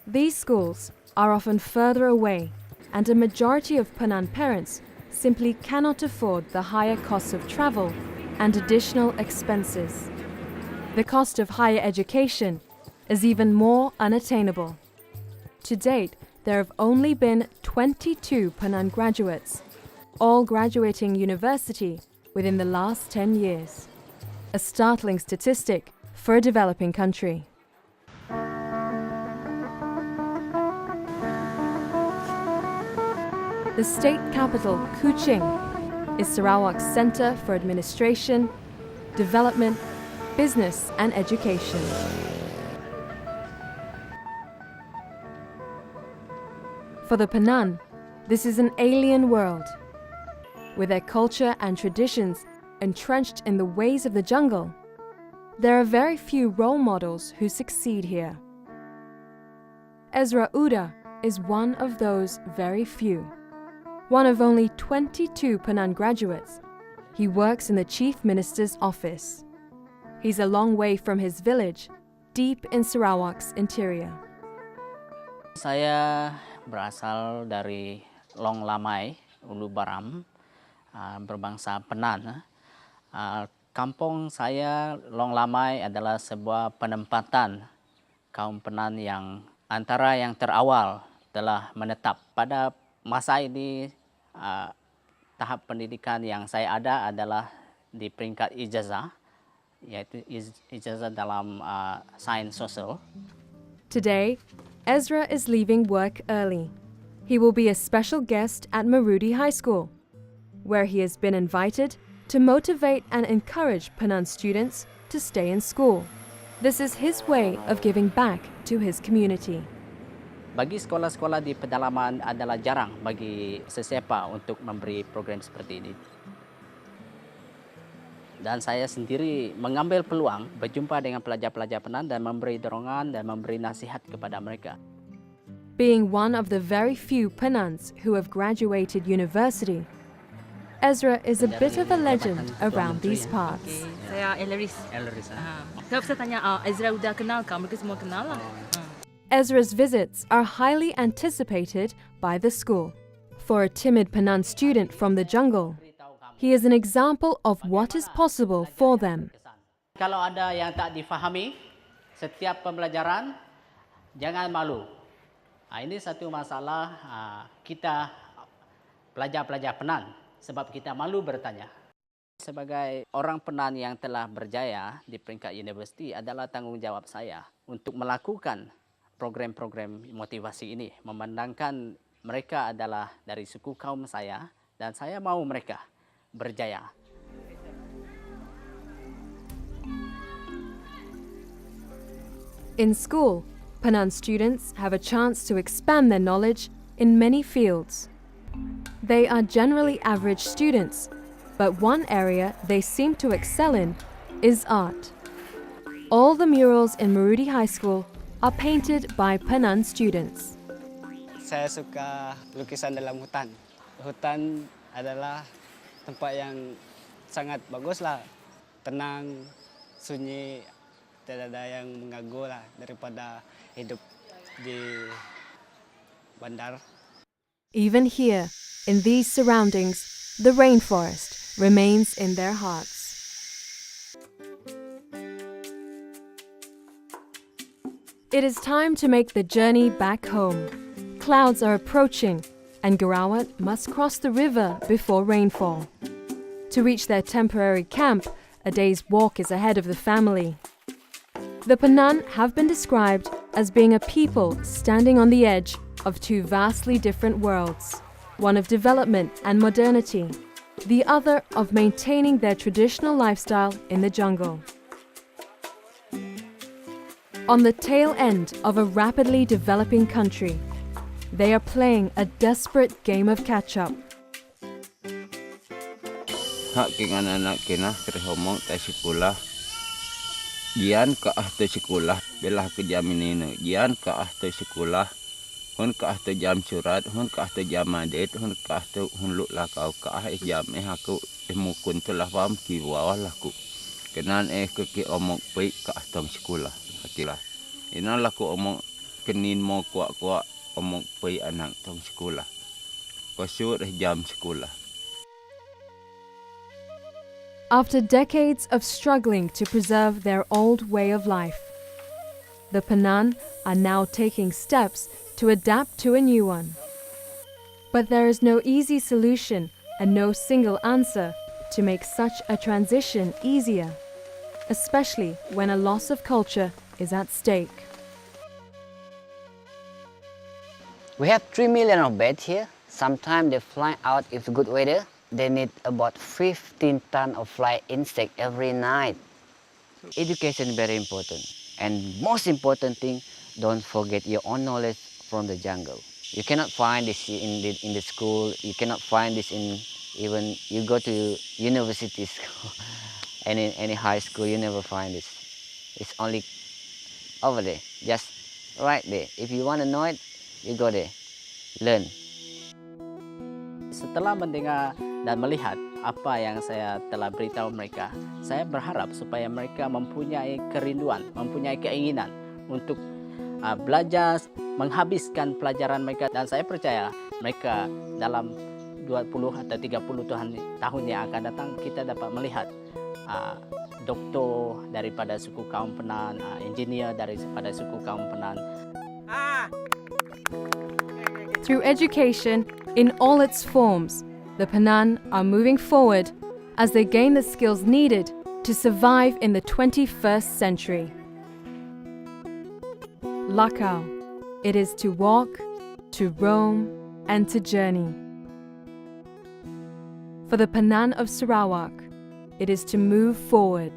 These schools are often further away, and a majority of Penan parents simply cannot afford the higher costs of travel and additional expenses. The cost of higher education is even more unattainable. To date, there have only been 22 Penan graduates, all graduating university within the last 10 years. A startling statistic for a developing country. The state capital, Kuching, is Sarawak's center for administration, development, business and education. For the Penan, this is an alien world. With their culture and traditions entrenched in the ways of the jungle, there are very few role models who succeed here. Ezra Uda is one of those very few. One of only 22 Penan graduates, he works in the Chief Minister's office. He's a long way from his village, deep in Sarawak's interior. Saya berasal dari Long Lamai, Ulu Baram, berbangsa Penan. Kampung saya, Long Lamai, adalah sebuah penempatan kaum Penan yang antara yang terawal telah menetap. Pada masa ini, tahap pendidikan yang saya ada adalah di peringkat ijazah, yaitu ijazah dalam sains sosial. Today, Ezra is leaving work early. He will be a special guest at Marudi High School, where he has been invited to motivate and encourage Penan students to stay in school. This is his way of giving back to his community. Bagi sekolah-sekolah di pedalaman adalah jarang bagi sesiapa untuk memberi program seperti ini. Dan saya sendiri mengambil peluang berjumpa dengan pelajar-pelajar Penan dan memberi dorongan dan memberi nasihat kepada mereka. Being one of the very few Penans who have graduated university, Ezra is a bit of a legend around these parts. Saya Elleris. Saya bisa tanya, Ezra udah kenal kah? Mereka semua kenal lah. Ezra's visits are highly anticipated by the school. For a timid Penan student from the jungle, he is an example of what is possible for them. Kalau ada yang tak difahami, setiap pembelajaran, jangan malu. Ini satu masalah kita pelajar-pelajar Penan, sebab kita malu bertanya. Sebagai orang Penan yang telah berjaya di peringkat universiti, adalah tanggungjawab saya untuk melakukan program-program motivasi ini, memandangkan mereka adalah dari suku kaum saya dan saya mau mereka berjaya. In school, Penan students have a chance to expand their knowledge in many fields. They are generally average students, but one area they seem to excel in is art. All the murals in Marudi High School are painted by Penan students. Saya suka lukisan dalam hutan. Hutan adalah tempat yang sangat bagus lah, tenang, sunyi, tidak ada yang mengganggu lah daripada hidup di bandar. Even here, in these surroundings, the rainforest remains in their hearts. It is time to make the journey back home. Clouds are approaching, and Garawat must cross the river before rainfall. To reach their temporary camp, a day's walk is ahead of the family. The Penan have been described as being a people standing on the edge of two vastly different worlds, one of development and modernity, the other of maintaining their traditional lifestyle in the jungle. On the tail end of a rapidly developing country, they are playing a desperate game of catch-up. Hak king anak-anak kena kerehomong tay sekolah. Gian ke ahto sekolah, belah ke jam ini. Gian ke ahto sekolah, hun ke ahto jam surat, hun ke ahto jam mandat, hun ke ahto hun luk lakau ke ah jam aku mukun telah pam kiwawah laku. Kenan ke omong baik ke ahto sekolah. Hatilah. Ina laku omong kenin mo kuak-kuak omong pay anak tong sekolah. Pasur jam sekolah. After decades of struggling to preserve their old way of life, the penan are now taking steps to adapt to a new one. But there is no easy solution and no single answer to make such a transition easier, especially when a loss of culture is at stake. We have 3 million of beds here. Sometimes they fly out if good weather. They need about 15 tons of fly insect every night. Education is very important. And most important thing, don't forget your own knowledge from the jungle. You cannot find this in the school. You cannot find this in even you go to university school, any high school, you never find this. It's only over there, just right there. If you want to know it, you go there, learn. Setelah mendengar dan melihat apa yang saya telah beritahu mereka, saya berharap supaya mereka mempunyai kerinduan, mempunyai keinginan untuk belajar, menghabiskan pelajaran mereka, dan saya percaya mereka dalam 20 atau 30 tahun yang akan datang kita dapat melihat doktor daripada suku kaum Penan, engineer daripada suku kaum Penan. Through education in all its forms, the Penan are moving forward as they gain the skills needed to survive in the 21st century. Lakau, it is to walk, to roam, and to journey. For the Penan of Sarawak, it is to move forward.